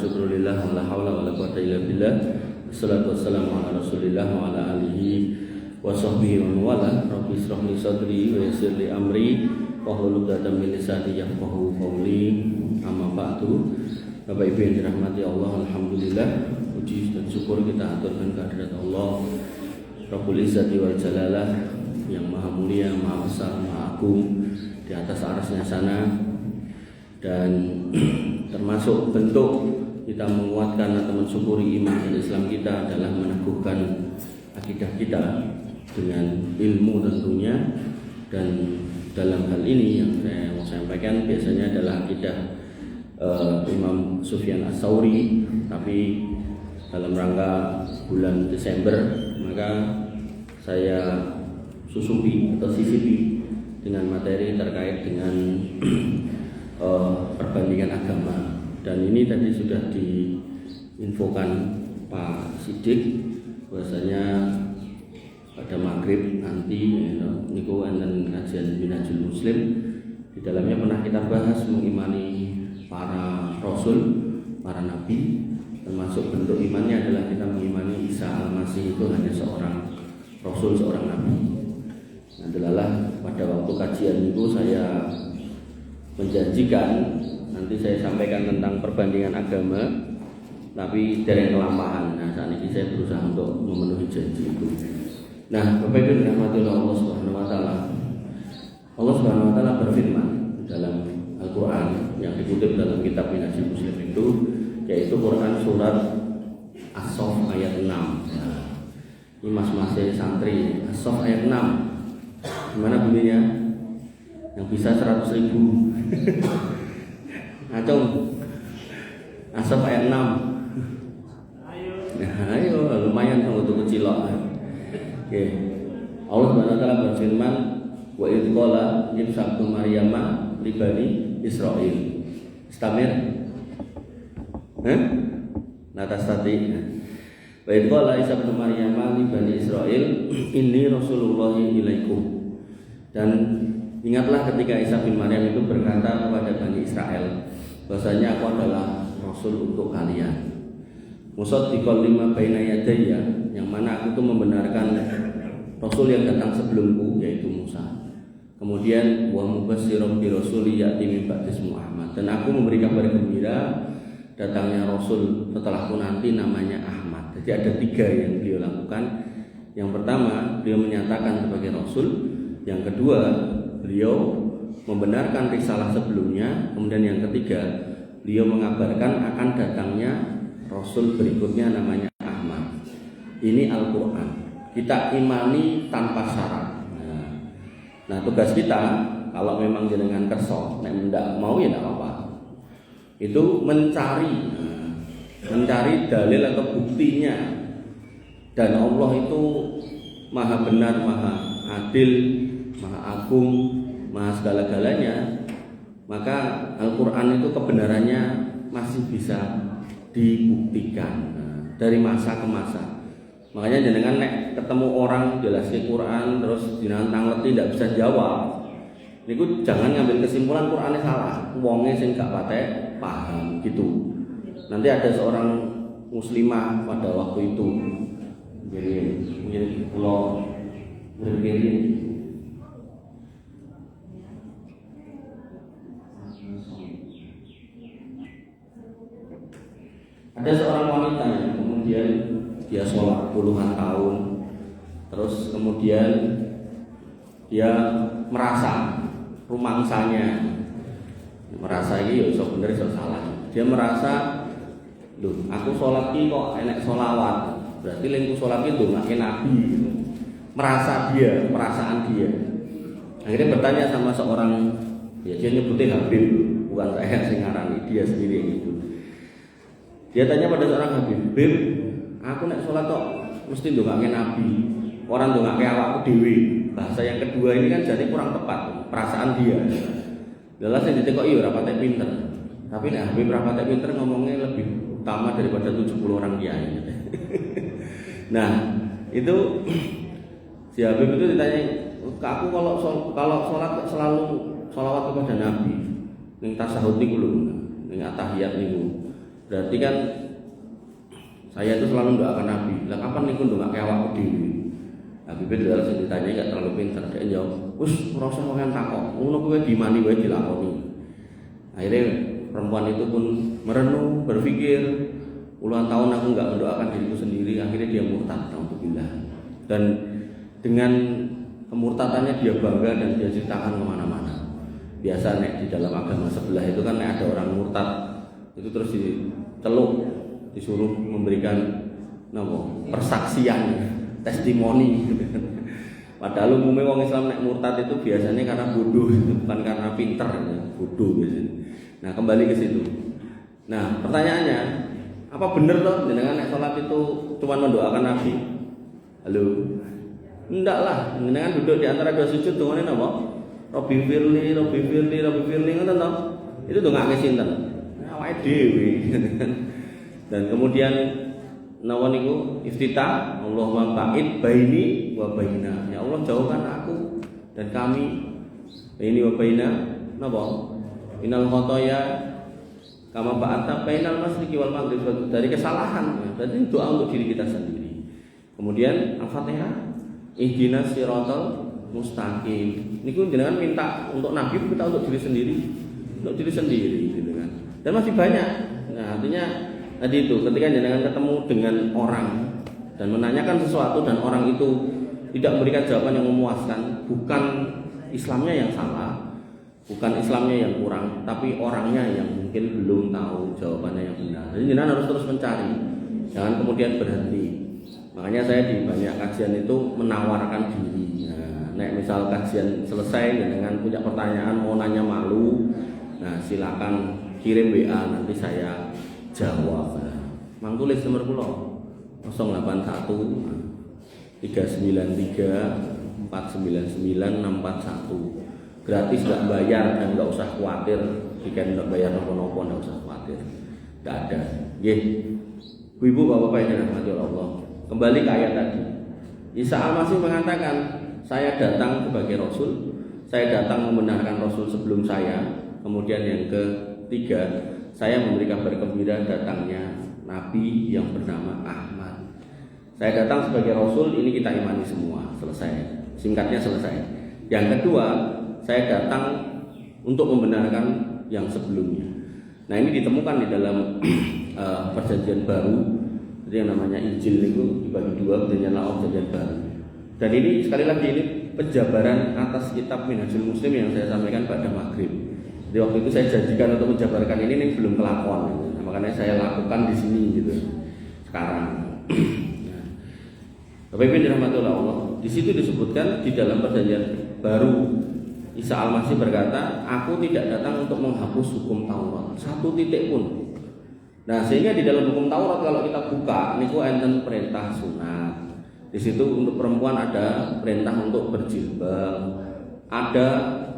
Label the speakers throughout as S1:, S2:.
S1: syukrulillah wa la haula wa la quwwata illa billah. Wassalatu wassalamu ala Rasulillah wa ala alihi wa sahbihi wa wala. Rabbi ishrah li sadri wa yassir li amri wahlul 'uqdatam min lisani yafqahu qawli. Amma ba'du. Bapak Ibu yang dirahmati Allah, alhamdulillah, puji dan syukur kita aturkan kehadirat Allah Rabbul Izzati wal Jalalah yang maha mulia, maha besar, maha agung di atas arasnya sana. Dan termasuk bentuk kita menguatkan atau mensyukuri iman dan Islam kita adalah meneguhkan akidah kita dengan ilmu tentunya. Dan dalam hal ini yang saya mau sampaikan biasanya adalah akidah Imam Sufyan Ats-Tsauri, tapi dalam rangka bulan Desember maka saya susupi atau sisipi dengan materi terkait dengan perbandingan agama. Dan ini tadi sudah diinfokan Pak Sidik bahwasanya pada maghrib nanti niku enten kajian Minhajul Muslim. Di dalamnya pernah kita bahas mengimani para rasul, para nabi, termasuk bentuk imannya adalah kita mengimani Isa Al-Masih itu hanya seorang rasul, seorang nabi. Adalah pada waktu kajian itu saya menjanjikan nanti saya sampaikan tentang perbandingan agama, tapi dari kelamaan. Nah, saat ini saya berusaha untuk memenuhi janji itu. Nah, Bapak Ibu dirahmati Allah Subhanahu wa taala. Allah Subhanahu wa taala berfirman dalam Al-Qur'an yang dikutip dalam kitab Minhajul Muslim itu, yaitu Quran surat As-Saff ayat 6. Nah, ini mas-masnya santri, As-Saff ayat 6. Gimana bunyinya? Yang bisa 100.000. Acung. As-Saff ayat 6. Ayo, lumayan kalau untuk kecilok. Oke. Allah Subhanahu wa taala berfirman, wa idz qala Isa bin Maryam li bani Israil. Istamir. Natas tadi. Wa idz qala Isa bin Maryam li bani Israil, inni Rasulullah ilaikum. Dan ingatlah ketika Isa bin Maryam itu berkata kepada Bani Israel, bahwasanya aku adalah Rasul untuk kalian. Musaddiqal lima baina yadayya, yang mana aku itu membenarkan Rasul yang datang sebelumku, yaitu Musa. Kemudian wa mubasysyiran bi rasuli ya'ti min ba'di ismuhu Ahmad, dan aku memberi kabar gembira datangnya Rasul setelahku nanti namanya Ahmad. Jadi ada 3 yang beliau lakukan. Yang pertama, beliau menyatakan sebagai Rasul. Yang kedua, beliau membenarkan risalah sebelumnya. Kemudian yang ketiga, beliau mengabarkan akan datangnya Rasul berikutnya namanya Ahmad. Ini Al-Quran, kita imani tanpa syarat. Nah, tugas kita kalau memang jenengan kerso, nek ndak mau ya ndak apa-apa, itu mencari dalil atau buktinya. Dan Allah itu maha benar, maha adil, maha agung, maha segala-galanya. Maka Al-Quran itu kebenarannya masih bisa dibuktikan dari masa ke masa. Makanya jenengan nek ketemu orang jelasnya Quran terus jenengan tangleti tidak bisa jawab, niku jangan ngambil kesimpulan Qurannya salah, wonge sing gak patek paham gitu. Nanti ada seorang muslimah pada waktu itu jadi pulau berkirim ada seorang wanita yang kemudian dia sholat puluhan tahun, terus kemudian dia merasa rumangsanya, merasa ini ya bener so salah. Dia merasa, loh aku sholat ini kok enak sholawat, berarti lengku sholat itu nggak Nabi. Merasa dia, perasaan dia. Akhirnya bertanya sama seorang, ya dia nyebutnya Habib, bukan saya sing ngarani, dia sendiri gitu. Dia tanya pada seorang Habib, Bib, aku nek sholat kok mesti ndongake Nabi, orang ndongake awakku dhewe. Bahasa yang kedua ini kan jadi kurang tepat, perasaan dia. Dalam saya ditekok iya ora patek pinter. Tapi nek Habib ora patek pinter ngomongnya lebih utama daripada 70 orang kiai. Nah, itu si Habib itu ditanya, aku kalau sholat selalu sholawat kepada Nabi, ning tasahud niku lho, ning atahiyat niku. Berarti kan saya itu selalu mendoakan Nabi. Lah kapan niku ndongake awakku dhewe? Habib itu harus ditanya nggak terlalu pintar. Dia jawab, "Wes ora usah ngono takok. Ngono kuwi dimani wae dilakoni." Akhirnya perempuan itu pun merenung, berpikir, puluhan tahun aku nggak mendoakan diriku sendiri. Akhirnya dia murtad, alhamdulillah. Dan dengan kemurtadannya dia bangga dan dia ceritakan kemana-mana. Biasa nek di dalam agama sebelah itu kan nek ada orang murtad itu terus diteluk, disuruh memberikan persaksian, testimoni. Padahal umumnya orang Islam nek murtad itu biasanya karena bodoh, bukan karena pinter, bodoh biasanya. Nah kembali ke situ. Nah pertanyaannya, apa benar toh jenengan nek sholat itu cuma mendoakan Nabi? Halo, enggak lah. Jenengan duduk di antara dua sujud dongane napa? Robbi firli, Robbi firli, Robbi firli, ngoten toh? Itu dongake sinten? Awake dhewe. Dan kemudian nawa niku iftitah, Allahumma ba'id baini wa baina. Ya Allah jauhkan aku dan kami baini wa baina napa? Inal khotoya kama ba'ata bainal masyriqi wal maghrib, dari kesalahan. Berarti doa untuk diri kita sendiri. Kemudian Al-Fatihah, ihdinas siratal mustaqim. Niku jenengan minta untuk Nabi, minta untuk diri sendiri. Untuk diri sendiri gitu kan. Dan masih banyak. Nah, artinya tadi itu ketika jenengan ketemu dengan orang dan menanyakan sesuatu dan orang itu tidak memberikan jawaban yang memuaskan, bukan Islamnya yang salah, bukan Islamnya yang kurang, tapi orangnya yang mungkin belum tahu jawabannya yang benar. Jadi jenengan harus terus mencari, jangan kemudian berhenti. Makanya saya di banyak kajian itu menawarkan diri. Nah, misal kajian selesai dengan punya pertanyaan, mau nanya malu, nah silakan kirim WA, nanti saya jawab. Mang tulis nomor kula 081 393 499 641. Gratis, nggak bayar dan nggak usah khawatir. Jika nggak bayar nopo-nopo nggak usah khawatir. Nggak ada. Nggih. Ibu bapak yang dirahmati Allah. Kembali ke ayat tadi. Isa al-Masih mengatakan, saya datang sebagai Rasul, saya datang membenarkan Rasul sebelum saya. Kemudian yang ketiga, saya memberi kabar gembira datangnya Nabi yang bernama Ahmad. Saya datang sebagai Rasul, ini kita imani semua. Selesai. Singkatnya selesai. Yang kedua, saya datang untuk membenarkan yang sebelumnya. Nah ini ditemukan di dalam perjanjian baru. Jadi yang namanya Injil itu dibagi dua, perjanjian lama, perjanjian baru. Dan ini sekali lagi ini penjabaran atas kitab Minhajul Muslim yang saya sampaikan pada maghrib. Jadi waktu itu saya janjikan untuk menjabarkan ini belum kelakuan, nah, makanya saya lakukan di sini gitu. Sekarang. Bapak Ibu dirahmati Allah, di situ disebutkan di dalam perjanjian baru Isa al-Masih berkata, aku tidak datang untuk menghapus hukum Taurat satu titik pun. Nah sehingga di dalam hukum Taurat kalau kita buka, niku enten perintah sunat. Di situ untuk perempuan ada perintah untuk berjilbab, ada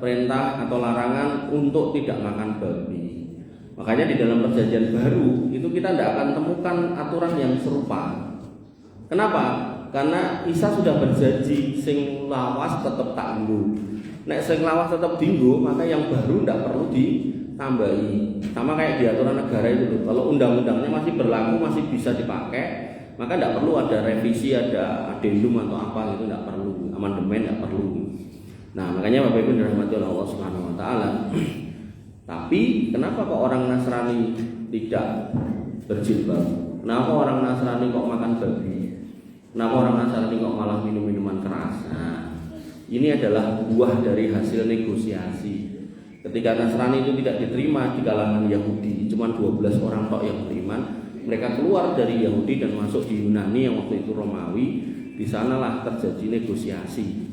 S1: perintah atau larangan untuk tidak makan babi. Makanya di dalam perjanjian baru itu kita tidak akan temukan aturan yang serupa. Kenapa? Karena Isa sudah berjanji sing lawas tetap tak nggo. Nek sing lawas tetap dinggo, maka yang baru tidak perlu ditambahi. Sama kayak di aturan negara itu. Kalau undang-undangnya masih berlaku, masih bisa dipakai, maka tidak perlu ada revisi, ada addendum atau apa itu, tidak perlu. Amandemen tidak perlu. Nah, makanya Bapak Ibu dirahmati Allah Subhanahu wa taala. Tapi kenapa kok orang Nasrani tidak berjilbab? Kenapa orang Nasrani kok makan babi? Kenapa orang Nasrani kok malah minum minuman keras? Nah, ini adalah buah dari hasil negosiasi. Ketika Nasrani itu tidak diterima di kalangan Yahudi, cuma 12 orang tok yang beriman, mereka keluar dari Yahudi dan masuk di Yunani yang waktu itu Romawi. Di sanalah terjadi negosiasi.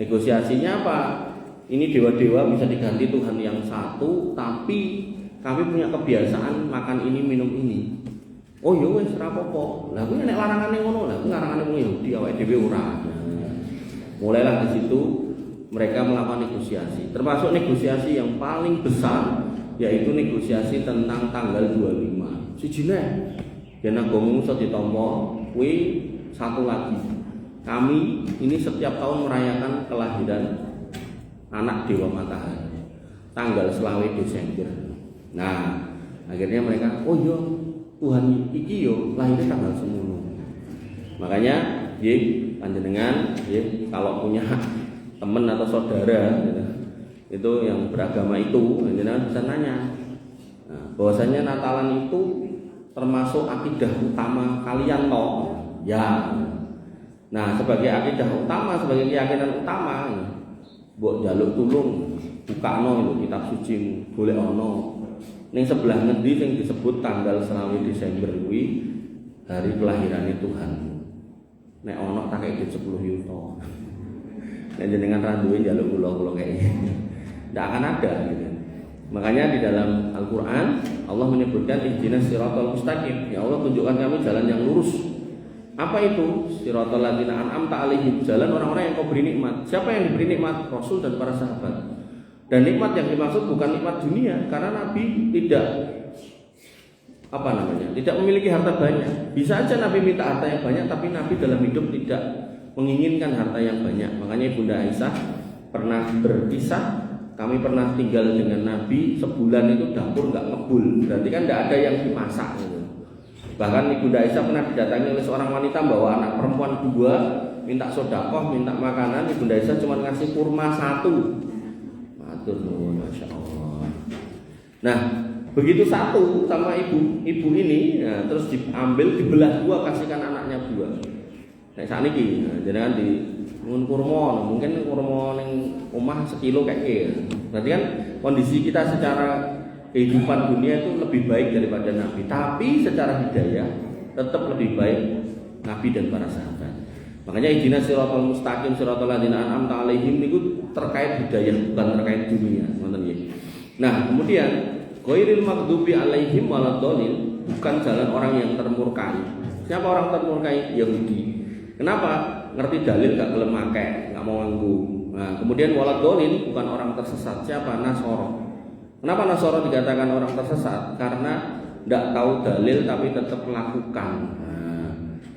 S1: Negosiasinya apa? Ini dewa-dewa bisa diganti Tuhan yang satu, tapi kami punya kebiasaan makan ini minum ini. Oh iya wis ora apa-apa. Lah kuwi nek larangane ngono, lah kuwi larangane wong Yahudi awake dhewe ora. Mulailah di situ mereka melakukan negosiasi. Termasuk negosiasi yang paling besar yaitu negosiasi tentang tanggal 25. Sijine yen agama iso ditampa, kuwi satu lagi. Kami ini setiap tahun merayakan kelahiran anak Dewa Matahari tanggal 20 Desember. Nah, akhirnya mereka, oh iya, Tuhan iki yo lahirnya tanggal semono. Makanya panjenengan kalau punya teman atau saudara gitu, itu yang beragama itu, panjenengan bisa nanya. Nah, bahwasanya Natalan itu termasuk akidah utama kalian toh? Ya. Nah, sebagai akidah utama, sebagai keyakinan utama, mbok njaluk tulung bukakno itu kitab suci boleh ono. Ning sebelah ngendi sing disebut tanggal 9 Desember kuwi hari kelahirannya Tuhan. Nek ono tak kaya 10 yuto. Nek jenengan ra duwe njaluk kula kayak ndak akan ada gitu. Makanya di dalam Al-Qur'an Allah menyebutkan ihdinas siratal mustaqim. Ya Allah, tunjukkan kami jalan yang lurus. Apa itu? Siratal ladzina an'amta 'alaihim, jalan orang-orang yang Kau beri nikmat. Siapa yang diberi nikmat? Rasul dan para sahabat. Dan nikmat yang dimaksud bukan nikmat dunia, karena Nabi tidak tidak memiliki harta banyak. Bisa aja Nabi minta harta yang banyak, tapi Nabi dalam hidup tidak menginginkan harta yang banyak. Makanya Bunda Aisyah pernah berkisah, kami pernah tinggal dengan Nabi sebulan itu dapur nggak ngebul, berarti kan nggak ada yang dimasak gitu. Bahkan Bunda Aisyah pernah didatangi oleh seorang wanita bawa anak perempuan 2, minta sedekah, minta makanan. Bunda Aisyah cuma ngasih kurma 1. Masya Allah. Nah, begitu satu sama ibu ini, nah, terus diambil dibelah 2, kasihkan anaknya 2. Nah, saat ini, jangan di kurma, mungkin kurma yang omah sekilo kayak gitu. Berarti kan kondisi kita secara kehidupan dunia itu lebih baik daripada Nabi, tapi secara hidayah tetap lebih baik Nabi dan para sahabat. Makanya ihdinas siratal mustaqim siratal ladzina an'amta 'alaihim itu terkait hidayah, bukan terkait dunia, ngoten nggih. Nah, kemudian ghairil maghdubi 'alaihim waladdallin, bukan jalan orang yang termurkai. Siapa orang termurkai? Yahudi. Kenapa? Ngerti dalil gak gelem akeh, gak mau nganggo. Nah, kemudian waladdallin bukan orang tersesat. Siapa? Nasoro. Kenapa Nasoro dikatakan orang tersesat? Karena tidak tahu dalil tapi tetap melakukan.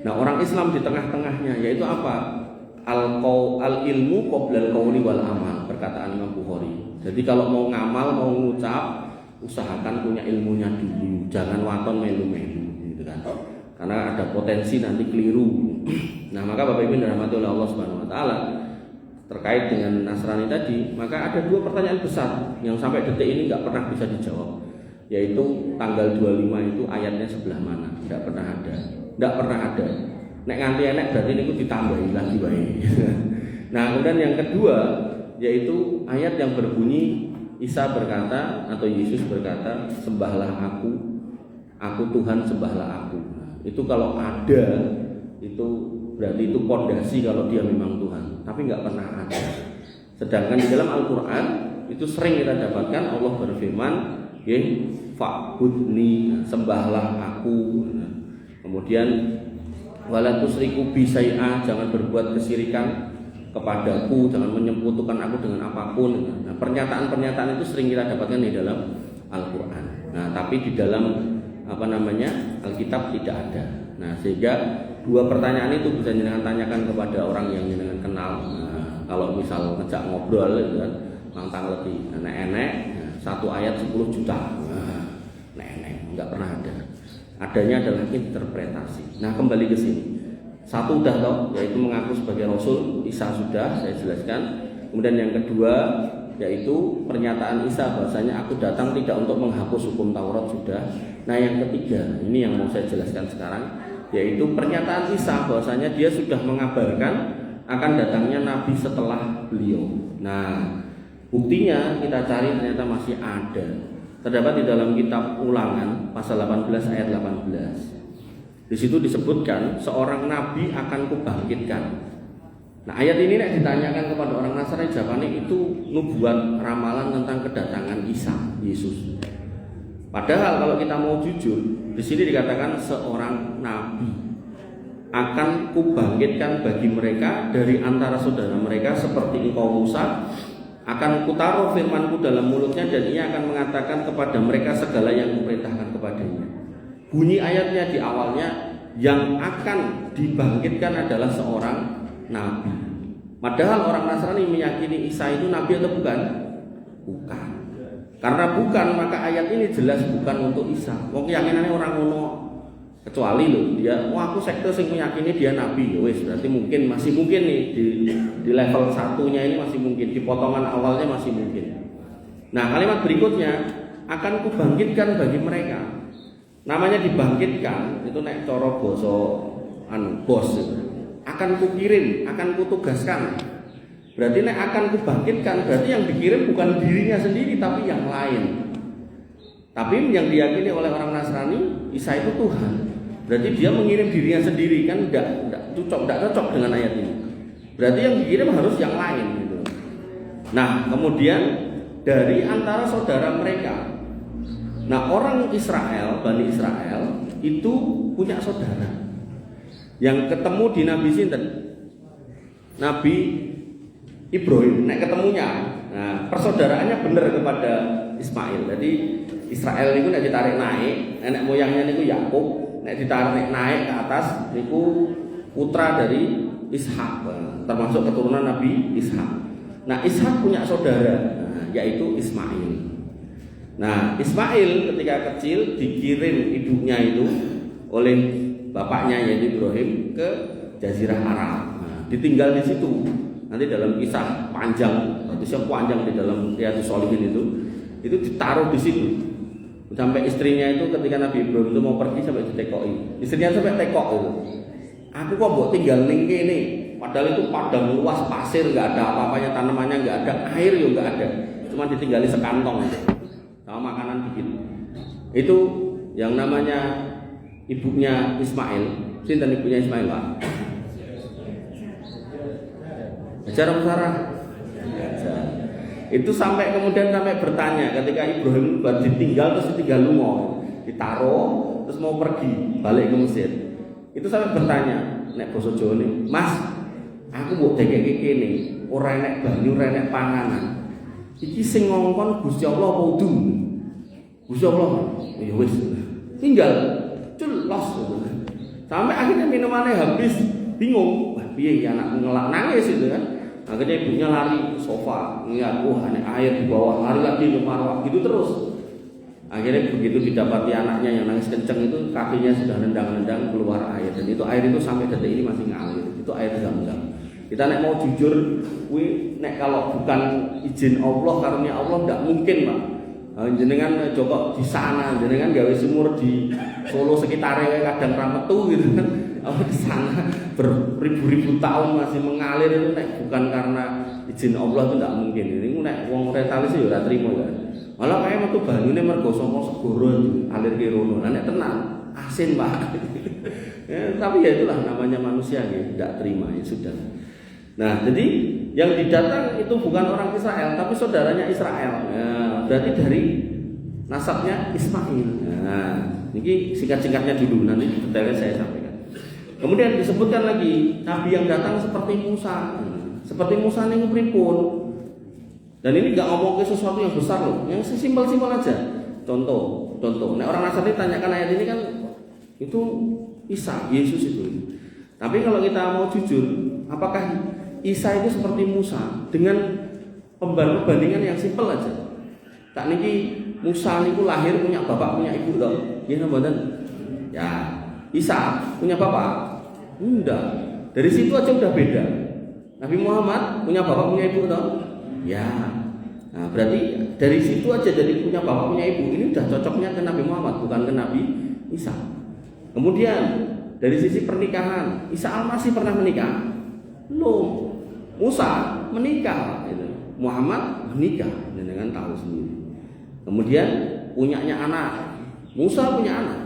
S1: Nah, orang Islam di tengah-tengahnya, yaitu apa? Al-ilmu qoblal qauli wal amal, perkataan Imam Bukhari. Jadi kalau mau ngamal, mau ngucap, usahakan punya ilmunya dulu, jangan waton melu-melu gitu kan. Karena ada potensi nanti keliru. Nah, maka Bapak Ibu dirahmati oleh Allah Subhanahu wa taala, terkait dengan Nasrani tadi, maka ada 2 pertanyaan besar yang sampai detik ini nggak pernah bisa dijawab, yaitu tanggal 25 itu ayatnya sebelah mana? Nggak pernah ada. Tidak pernah ada. Nek nganti enek berarti niku ditambahi lagi wae. Nah, kemudian yang kedua yaitu ayat yang berbunyi Isa berkata atau Yesus berkata, "Sembahlah aku Tuhan, sembahlah aku." Itu kalau ada itu berarti itu pondasi kalau dia memang Tuhan, tapi nggak pernah ada. Sedangkan di dalam Al-Qur'an itu sering kita dapatkan Allah berfirman, "Fa'budni, sembahlah aku." Kemudian wala tusriku bi syai'a, jangan berbuat kesyirikan kepadaku, jangan menyekutukan aku dengan apapun. Nah, pernyataan-pernyataan itu sering kita dapatkan di dalam Al-Qur'an. Nah, tapi di dalam Alkitab tidak ada. Nah, sehingga 2 pertanyaan itu bisa jenengan tanyakan kepada orang yang jenengan kenal. Nah, kalau misal ngejak ngobrol gitu kan, lantang lebih enek-enek, 1 ayat 10 juta. Nah, enek enggak pernah ada. Adanya adalah interpretasi. Nah, kembali ke sini. 1 udah toh, yaitu mengaku sebagai Rasul. Isa sudah saya jelaskan. Kemudian yang kedua yaitu pernyataan Isa bahwasanya aku datang tidak untuk menghapus hukum Taurat sudah. Nah, yang ketiga, ini yang mau saya jelaskan sekarang, yaitu pernyataan Isa bahwasanya dia sudah mengabarkan akan datangnya Nabi setelah beliau. Nah, buktinya kita cari ternyata masih ada. Terdapat di dalam kitab Ulangan pasal 18 ayat 18. Di situ disebutkan seorang nabi akan kubangkitkan. Nah, ayat ini nek ditanyakan kepada orang Nasrani jawabannya itu nubuat ramalan tentang kedatangan Isa, Yesus. Padahal kalau kita mau jujur, di sini dikatakan seorang nabi akan kubangkitkan bagi mereka dari antara saudara mereka seperti engkau Musa. Akan kutaruh firmanku dalam mulutnya dan ia akan mengatakan kepada mereka segala yang kuperintahkan kepadanya. Bunyi ayatnya di awalnya, yang akan dibangkitkan adalah seorang nabi. Padahal orang Nasrani meyakini Isa itu nabi atau bukan? Bukan. Karena bukan, maka ayat ini jelas bukan untuk Isa. Wong keyakinannya orang ngono. Kecuali loh dia, aku sekte sing meyakini dia nabi, ya wis berarti masih mungkin nih di level satunya ini masih mungkin, di potongan awalnya masih mungkin. Nah, kalimat berikutnya, akan kubangkitkan bagi mereka. Namanya dibangkitkan itu nek cara basa bos itu. Akan kukirim, akan kutugaskan. Berarti nek akan kubangkitkan, berarti yang dikirim bukan dirinya sendiri tapi yang lain. Tapi yang diyakini oleh orang Nasrani, Isa itu Tuhan. Berarti dia mengirim dirinya sendiri, kan enggak cocok dengan ayat ini. Berarti yang dikirim harus yang lain gitu. Nah, kemudian dari antara saudara mereka. Nah, orang Israel, Bani Israel itu punya saudara. Yang ketemu di Nabi sinten? Nabi Ibrahim. Nek ketemunya, nah persaudaraannya benar kepada Ismail. Jadi Israel itu nek ditarik naik, nenek moyangnya niku Yakub, nek ditarik naik ke atas niku putra dari Ishak, termasuk keturunan Nabi Ishak. Nah, Ishak punya saudara, yaitu Ismail. Nah, Ismail ketika kecil dikirim ibunya itu oleh bapaknya yaitu Ibrahim ke Jazirah Arab. Nah, ditinggal di situ. Nanti dalam kisah panjang, kisah panjang di dalam Riyadhus Shalihin itu ditaruh di situ. Sampai istrinya itu ketika Nabi Ibrahim itu mau pergi sampai ditekoki. Istrinya sampai tekok itu. Aku kok mbok tinggal ning kene. Padahal itu padang luas pasir, enggak ada apa-apanya, tanamannya enggak ada, air juga enggak ada. Cuma ditinggali sekantong sama makanan dikit. Itu yang namanya ibunya Ismail. Sinten ibunya Ismail, Pak? Hajar Sarah. Itu sampai kemudian bertanya ketika Ibrahim ditinggal terus ditinggal lunga, ditaruh terus mau pergi balik ke Mesir. Itu sampai bertanya, nek basa Jawane, "Mas, aku mbok dekeke kene, ora enek banyu, ora enek panganan. Iki sing ngongkon Gusti Allah apa udun?" Gusti Allah, ya wis. Tinggal celos. Sampai akhirnya minumannya habis, bingung. Wah, piye ya anakku ngelak nangis itu kan. Akhirnya ibunya lari ke sofa, ngeliat, wah ada air di bawah, lari lagi ke marwah, gitu terus. Akhirnya begitu didapati anaknya yang nangis kenceng itu, kakinya sudah nendang-nendang keluar air, dan itu air itu sampai detik ini masih ngalir. Itu air Zam-Zam. Kita nek mau jujur, nek kalau bukan izin Allah, karunia Allah, tidak mungkin Pak. Jenengan coba di sana, jenengan gawe sumur di Solo sekitarnya kadang rametu gitu kan. Di sana beribu-ribu tahun masih mengalir itu nek bukan karena izin Allah itu tidak mungkin. Ini nek wong retalis ya ora trimo ya. Malah kaya metu banyune mergo saka segara alir ke rono. Nek tenang, asin Pak. Ya, tapi ya itulah namanya manusia ya, tidak terima ya sudah. Nah, jadi yang didatang itu bukan orang Israel tapi saudaranya Israel. Ya, berarti dari nasabnya Ismail. Nah, ini singkat-singkatnya dulu, nanti detailnya saya sampaikan. Kemudian disebutkan lagi nabi yang datang seperti Musa. Seperti Musa niku pripun? Dan ini enggak ngomong ke sesuatu yang besar loh, yang simpel-simpel aja. Contoh. Nah, orang Nasrani tanyakan ayat ini kan itu Isa, Yesus itu. Tapi kalau kita mau jujur, apakah Isa itu seperti Musa dengan perbandingan yang simpel aja? Tak niki Musa niku lahir punya bapak punya ibu toh. Nggih mboten? Ya, Isa punya bapak? Enggak. Dari situ aja udah beda. Nabi Muhammad punya bapak punya ibu toh? Ya. Nah, berarti dari situ aja jadi punya bapak punya ibu. Ini udah cocoknya ke Nabi Muhammad bukan ke Nabi Isa. Kemudian dari sisi pernikahan, Isa Al-Masih pernah menikah? Belum. Musa menikah, Muhammad menikah, dengan tahu sendiri. Kemudian punyanya anak, Musa punya anak,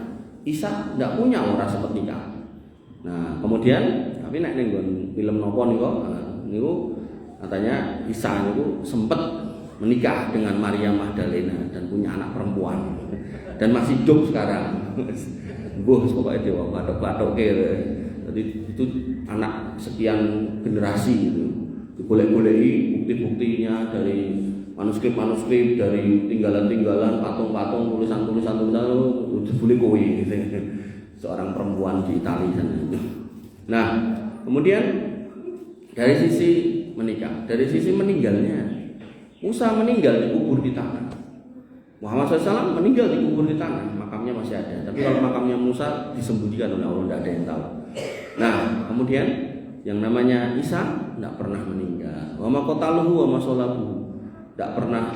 S1: Isa tidak punya orang sepertika. Nah, kemudian tapi nek ning film nopo niku katanya Isa niku sempat menikah dengan Maria Magdalena dan punya anak perempuan dan masih hidup sekarang. Pokoknya dia batok-batok jadi itu anak sekian generasi gitu. Boleh-bolehi bukti-buktinya dari manuskrip dari tinggalan-tinggalan, patung-patung, tulisan-tulisan boleh kowe gitu. Seorang perempuan di Italia sana. Nah, kemudian dari sisi menikah, dari sisi meninggalnya, Musa meninggal dikubur di tanah. Muhammad SAW meninggal dikubur di tanah. Maka makamnya masih ada. Tapi kalau makamnya Musa disembunyikan oleh Allah, tidak ada yang tahu. Nah, kemudian yang namanya Isa tidak pernah meninggal. Wa ma qataluhu wa ma salabuhu. Tidak pernah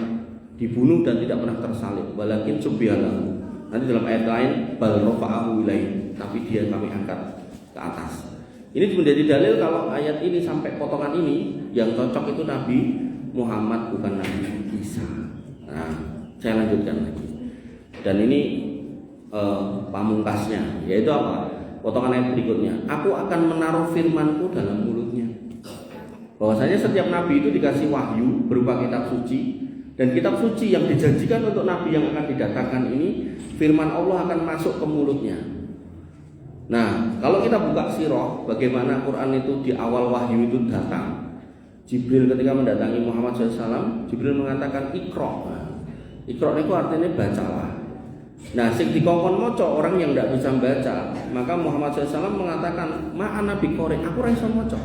S1: dibunuh dan tidak pernah tersalib. Walakin subhanahu. Nanti dalam ayat lain bal rafa'ahu ilaihi, tapi dia kami angkat ke atas. Ini menjadi dalil kalau ayat ini sampai potongan ini yang cocok itu Nabi Muhammad bukan Nabi Isa. Nah, saya lanjutkan lagi. Dan ini pamungkasnya, yaitu apa? Potongan ayat berikutnya. Aku akan menaruh firmanku dalam mulutnya. Bahwasanya setiap nabi itu dikasih wahyu berupa kitab suci, dan kitab suci yang dijanjikan untuk nabi yang akan didatangkan ini, firman Allah akan masuk ke mulutnya. Nah, kalau kita buka sirah, bagaimana Quran itu di awal wahyu itu datang. Jibril ketika mendatangi Muhammad SAW, Jibril mengatakan Iqra. Iqra itu artinya bacalah. Nah, sing dikongkon maca orang yang tidak bisa baca, maka Muhammad SAW mengatakan ma'ana biqori, aku ora iso maca.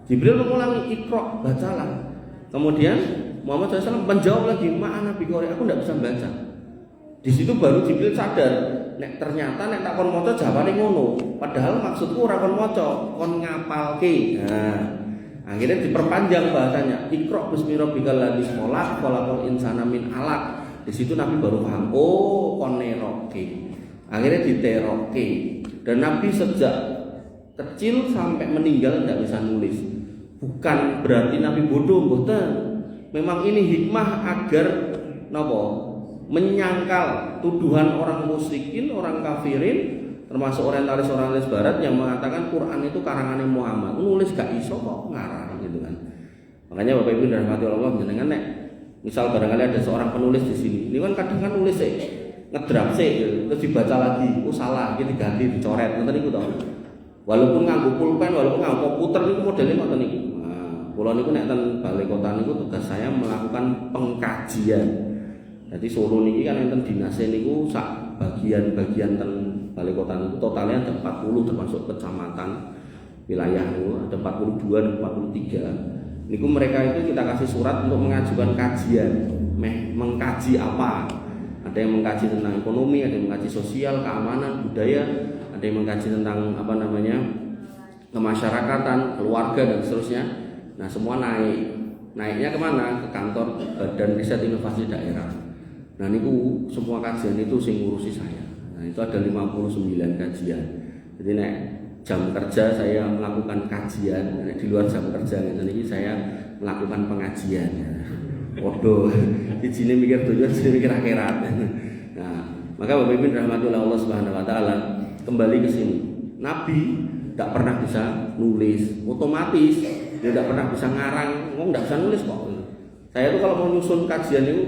S1: Jibril mengulangi Iqra, bacalah. Kemudian Muhammad SAW menjawab lagi ma'ana biqori, aku tidak bisa baca. Di situ baru Jibril sadar, nek ternyata nek tak kon maca jawabe ngono. Padahal maksudku ora kon maca, kon ngapalke. Nah, akhirnya diperpanjang bahasanya. Iqra bismi rabbikal ladzi khalaq, khalaqal insana min 'alaq. Di situ Nabi baru paham, oh kon neroke. Akhirnya diteroke. Dan Nabi sejak kecil sampai meninggal tidak bisa nulis. Bukan berarti Nabi bodoh, mboten. Memang ini hikmah agar napa? Menyangkal tuduhan orang musyrikin, orang kafirin, termasuk orientalis barat yang mengatakan Quran itu karangannya Muhammad. Nulis gak iso kok ngarang gitu kan. Makanya Bapak Ibu dan rahmati Allah jenengan nek misal barangkali ada seorang penulis di sini. Ini kan kadang kan nulis ngedrap gitu, terus dibaca lagi, oh salah, gitu diganti, dicoret, ngoten niku to. Walaupun nganggo pulpen, walaupun nganggo komputer niku modelnya ngoten niku. Nah, kula niku nek ten balai kota niku tugas saya melakukan pengkajian. Jadi Solo niki kan enten dinase niku sak bagian-bagian ten balai kota niku totalnya ada 40 termasuk kecamatan wilayah niku ada 42 dan 43. Niku mereka itu kita kasih surat untuk mengajukan kajian, mengkaji apa? Ada yang mengkaji tentang ekonomi, ada yang mengkaji sosial, keamanan, budaya, ada yang mengkaji tentang apa namanya kemasyarakatan, keluarga dan seterusnya. Nah semua naiknya kemana? Ke kantor Badan Riset Inovasi Daerah. Nah niku semua kajian itu sing ngurusi saya. Nah itu ada 59 kajian. Jadi nek jam kerja saya melakukan kajian, di luar jam kerja ini saya melakukan pengajian. Waduh, di sini mikir tujuan, sini mikir akhirat. Nah, maka Bapak Ibu rahmatullah Allah Subhanahu Wa Taala kembali ke sini. Nabi tidak pernah bisa nulis, otomatis dia tidak pernah bisa ngarang, tidak bisa nulis kok. Saya tuh kalau mau nyusun kajian itu,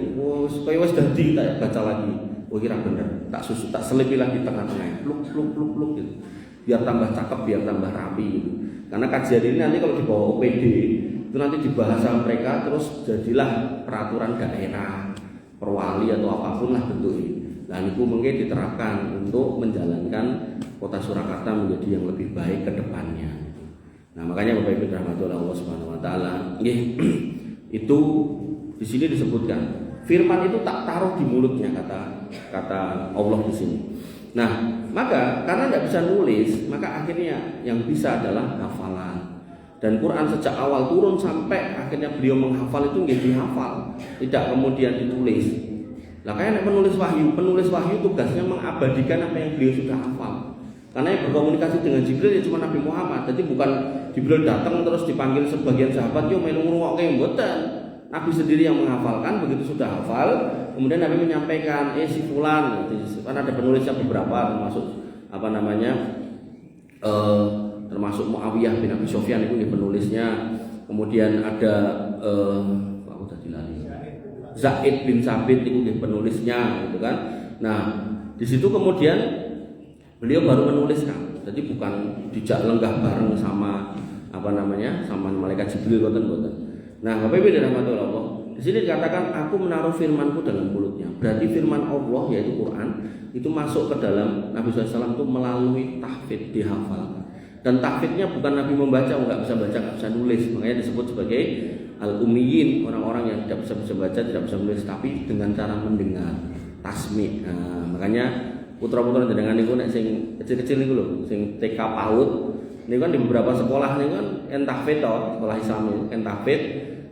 S1: kayak wes dadi tak baca lagi, kira bener, tak selipi lagi tengah-tengah, pluk gitu. Biar tambah cakep, biar tambah rapi gitu. Karena kajian ini nanti kalau dibawa OPD itu nanti dibahas sama mereka, terus jadilah peraturan daerah, perwali atau apapun lah bentuknya. Nah itu mungkin diterapkan untuk menjalankan kota Surakarta menjadi yang lebih baik ke depannya. Nah makanya Bapak Ibu rahmatullah Allah Subhanahu Wa Taala, itu di sini disebutkan firman itu tak taruh di mulutnya kata Allah di sini. Nah, maka karena tidak bisa nulis, maka akhirnya yang bisa adalah hafalan. Dan Quran sejak awal turun sampai akhirnya beliau menghafal itu nggak dihafal, tidak kemudian ditulis. Lah kayak penulis wahyu tugasnya mengabadikan apa yang beliau sudah hafal. Karena yang berkomunikasi dengan Jibril ya cuma Nabi Muhammad. Jadi bukan Jibril datang terus dipanggil sebagian sahabat, yo melu ngrungokke mboten. Nabi sendiri yang menghafalkan, begitu sudah hafal, kemudian Nabi menyampaikan, si fulan, karena ada penulisnya beberapa, termasuk apa namanya, termasuk Muawiyah bin Abi Sufyan itu penulisnya, kemudian ada Zaid bin Sabit itu penulisnya, gitu kan. Nah, di situ kemudian beliau baru menuliskan, jadi bukan dijak lenggah bareng sama apa namanya, sama malaikat Jibril, boten. Nah, Bapak Ibu dan rahmatullah Allah, di sini dikatakan aku menaruh firmanku dalam mulutnya. Berarti firman Allah yaitu Quran itu masuk ke dalam Nabi SAW itu melalui tahfidz, dihafalkan. Dan tahfidnya bukan Nabi membaca, nggak bisa baca, nggak bisa nulis, makanya disebut sebagai al-ummiyin, orang-orang yang tidak bisa baca, tidak bisa nulis, tapi dengan cara mendengar. tasmi. Nah, makanya putra-putra jenengan niku nek sing kecil-kecil niku lho, sing TK PAUD niku kan di beberapa sekolah niku kan entahfid to, sekolah Islam niku entahfid.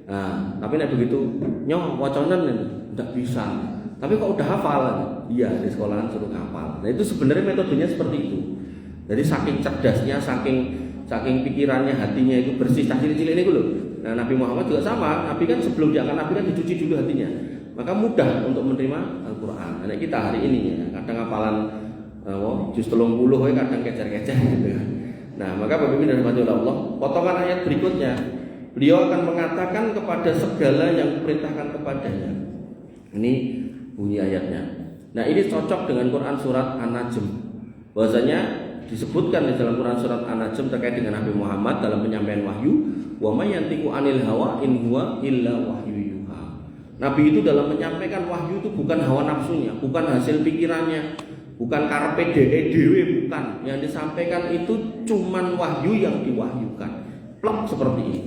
S1: Nah, tapi nek begitu nyoh wacanan enggak bisa. Tapi kok udah hafal? Iya, di sekolahan suruh hafal. Nah, itu sebenarnya metodenya seperti itu. Jadi saking cerdasnya, saking pikirannya, hatinya itu bersih, cilik-cilik ini lho. Nah, Nabi Muhammad juga sama. Nabi kan sebelum diangkat Nabi kan dicuci dulu hatinya. Maka mudah untuk menerima Al-Qur'an. Nah, kita hari ini ya, kadang hafalan juz 30 kadang kecer-kecer gitu. Nah, maka Bapak Ibu dirahmati Allah, potongan ayat berikutnya beliau akan mengatakan kepada segala yang diperintahkan kepadanya. Ini bunyi ayatnya. Nah, ini cocok dengan Quran surat An-Najm. Bahwasanya disebutkan di dalam Quran surat An-Najm terkait dengan Nabi Muhammad dalam penyampaian wahyu, wa may yantiqu 'anil hawa in huwa illa wahyu yuha. Nabi itu dalam menyampaikan wahyu itu bukan hawa nafsunya, bukan hasil pikirannya, bukan karepe dhewe, bukan. Yang disampaikan itu cuman wahyu yang diwahyukan. Plok seperti ini.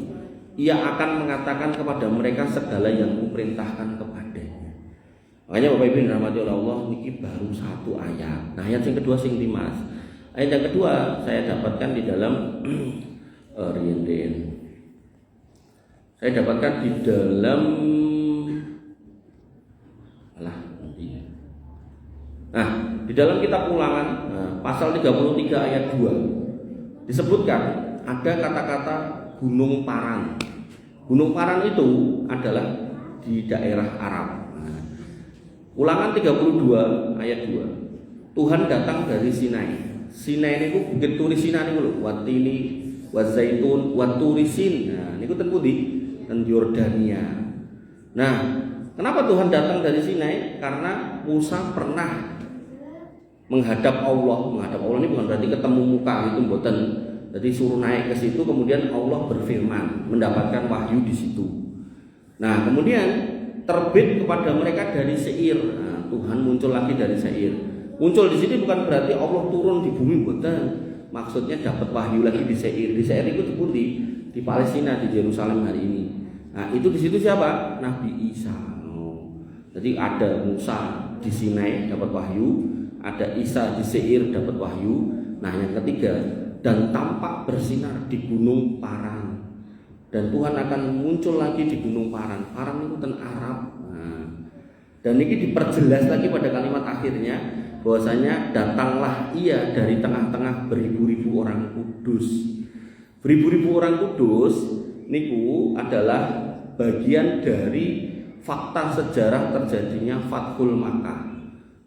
S1: Ia akan mengatakan kepada mereka segala yang kuperintahkan kepadanya. Makanya Bapak Ibu dirahmati oleh Allah, niki baru satu ayat. Nah, ayat yang kedua sing Dimas. Ayat yang kedua saya dapatkan di dalam Saya dapatkan di dalam Nah, di dalam kitab Ulangan pasal 33 ayat 2 disebutkan ada kata-kata Gunung Paran. Gunung Paran itu adalah di daerah Arab. Ulangan 32 ayat 2. Tuhan datang dari Sinai. Sinai niku bukit turi Sinai niku lho, watini, wazaitun, waturisin. Nah, niku ten pundi? Ten Yordania. Nah, kenapa Tuhan datang dari Sinai? Karena Musa pernah menghadap Allah ini bukan berarti ketemu muka itu mboten. Jadi suruh naik ke situ, kemudian Allah berfirman, mendapatkan wahyu di situ. Nah, kemudian terbit kepada mereka dari Seir. Nah, Tuhan muncul lagi dari Seir. Muncul di sini bukan berarti Allah turun di bumi, bukan. Maksudnya dapat wahyu lagi di Seir. Di Seir itu di Palestina, di Yerusalem hari ini. Nah, itu di situ siapa? Nabi Isa. Jadi ada Musa di Sinai dapat wahyu, ada Isa di Seir dapat wahyu. Nah, yang ketiga, dan tampak bersinar di Gunung Paran. Dan Tuhan akan muncul lagi di Gunung Paran. Paran itu ten Arab. Nah, dan ini diperjelas lagi pada kalimat akhirnya, bahwasanya datanglah ia dari tengah-tengah beribu-ribu orang kudus. Beribu-ribu orang kudus niku adalah bagian dari fakta sejarah terjadinya Fathul Makkah.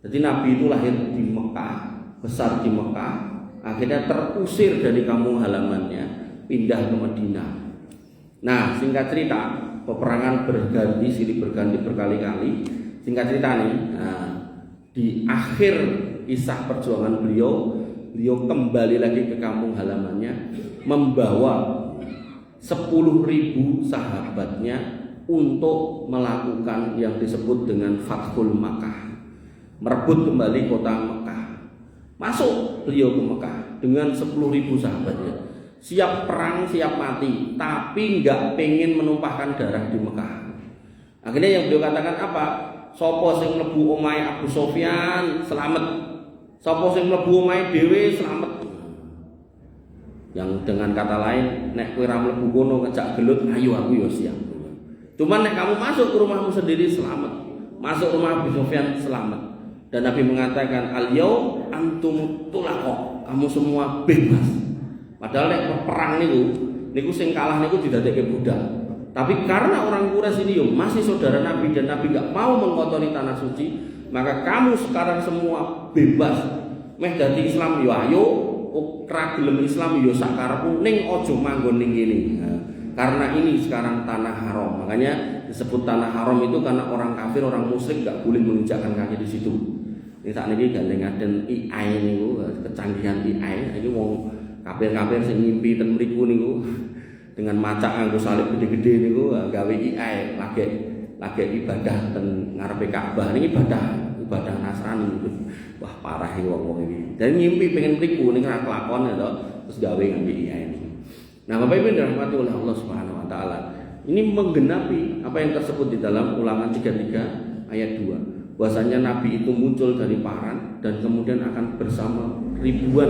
S1: Jadi Nabi itu lahir di Mekah, besar di Mekah, akhirnya terusir dari kampung halamannya, pindah ke Madinah. Nah, singkat cerita, peperangan berganti, silih berganti berkali-kali. Singkat cerita nih, di akhir kisah perjuangan beliau kembali lagi ke kampung halamannya, membawa 10.000 sahabatnya untuk melakukan yang disebut dengan Fathul Makkah, merebut kembali kota Mekah. Masuk beliau ke Mekah dengan 10.000 sahabatnya, siap perang, siap mati, tapi nggak pengen menumpahkan darah di Mekah. Akhirnya yang beliau katakan apa? Sopo sing mlebu omahe Abu Sofyan selamat, sopo sing mlebu omahe dhewe selamat. Yang dengan kata lain, nek kowe ra mlebu kono ngejak gelut, ayo aku yo siap. Cuman nek kamu masuk ke rumahmu sendiri selamat, masuk rumah Abu Sofyan selamat. Dan Nabi mengatakan, al-yaum antum tulaqo, kamu semua bebas. Padahal nek perang niku sing kalah niku didadekke budak. Tapi karena orang Quraisy ini masih saudara Nabi dan Nabi enggak mau mengotori tanah suci, maka kamu sekarang semua bebas. Meh dadi Islam yo ayo, ora gelem Islam yo sak karepmu, ning aja manggon ning kene. Karena ini sekarang tanah haram. Makanya disebut tanah haram itu karena orang kafir, orang musyrik enggak boleh menginjakkan kaki di situ. Ini saat ini gandeng-gandeng AI niku, kecanggihan AI. Ini wong kafir-kafir sing ngimpi ten mriku niku dengan macak nganggo salib gede-gede niku gawe AI lagi ibadah ten ngarepe Ka'bah. Ini ibadah Nasrani niku. Wah, parah iki wong-wong iki. Dan ngimpi pengen mriku ning ra kelakon ya to, terus gawe nganggo AI niku. Nah, Bapak Ibu dirahmati oleh Allah Subhanahu wa taala. Ini menggenapi apa yang tersebut di dalam Ulangan 33 ayat 2. bahwasanya Nabi itu muncul dari paran dan kemudian akan bersama ribuan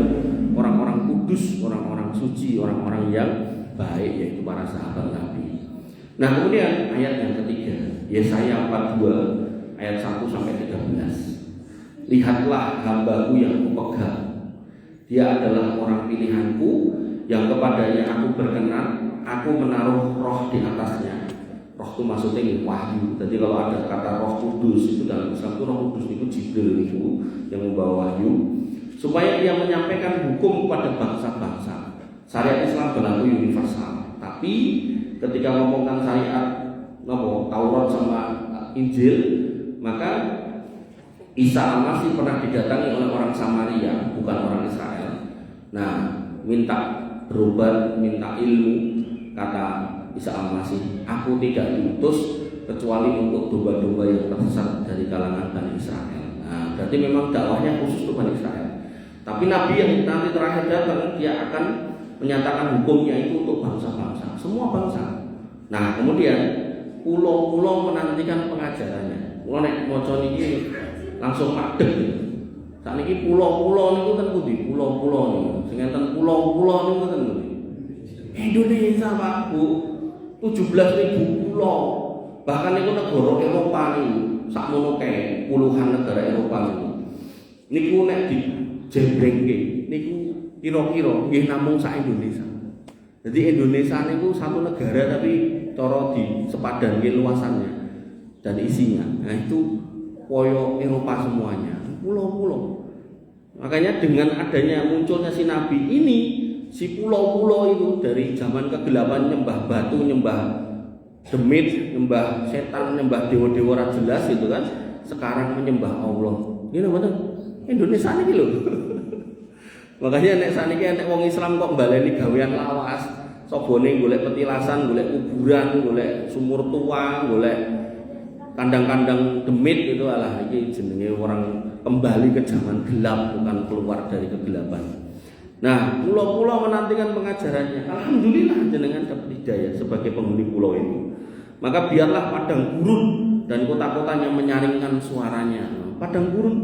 S1: orang-orang kudus, orang-orang suci, orang-orang yang baik, yaitu para sahabat Nabi. Nah, kemudian ayat yang ketiga, Yesaya 42 ayat 1 sampai 13. Lihatlah hambaku yang kupegang, dia adalah orang pilihanku yang kepadanya aku berkenan, aku menaruh roh di atasnya. Roh itu maksudnya ini wahyu. Jadi kalau ada kata Roh Kudus itu dalam Islam itu Roh Kudus itu Jibril itu yang membawa wahyu, supaya ia menyampaikan hukum kepada bangsa-bangsa. Syariat Islam berlaku universal. Tapi ketika ngomongkan syariat Taurat sama Injil, maka Isa Al-Masih pernah didatangi oleh orang Samaria, bukan orang Israel. Nah, minta berobat, minta ilmu. Kata Isa Al-Masih, aku tidak diutus kecuali untuk domba-domba yang tersesat dari kalangan Bani Israel. Nah, berarti memang dakwahnya khusus untuk Bani Israel. Tapi Nabi yang nanti terakhir datang, dia akan menyatakan hukumnya itu untuk bangsa-bangsa, semua bangsa. Nah, kemudian pulau-pulau menantikan pengajarannya. Kalau nek maca niki langsung padhek. Sakniki pulau-pulau niku ten pundi? Pulau-pulau niku. Sing enten pulau-pulau niku ten pundi? Indonesia, Pak, Bu. 17.000 pulau. Bahkan niku negara Eropa niku, sakmono kae puluhan negara Eropa niku. Niku nek di jembrengke niku kira-kira nggih namung sak Indonesia. Jadi Indonesia niku satu negara tapi cara di sepadanke luasannya dan isinya. Nah, itu koyo Eropa semuanya, pulau-pulau. Makanya dengan adanya munculnya si Nabi ini, si pulau-pulau itu dari zaman kegelapan nyembah batu, nyembah demit, nyembah setan, nyembah dewa-dewa ora jelas itu kan, sekarang menyembah Allah. Ini betul. Indonesia ini lho. Makanya nek saniki nek wong Islam kok baleni gawean lawas, sobone golek petilasan, golek kuburan, golek sumur tua, golek kandang-kandang demit itu, alah iki jenenge orang kembali ke zaman gelap, bukan keluar dari kegelapan. Nah, pulau-pulau menantikan pengajarannya. Alhamdulillah jenengan dapat hidayah sebagai penghuni pulau itu. Maka biarlah padang gurun dan kota-kotanya menyaringkan suaranya. Padang gurun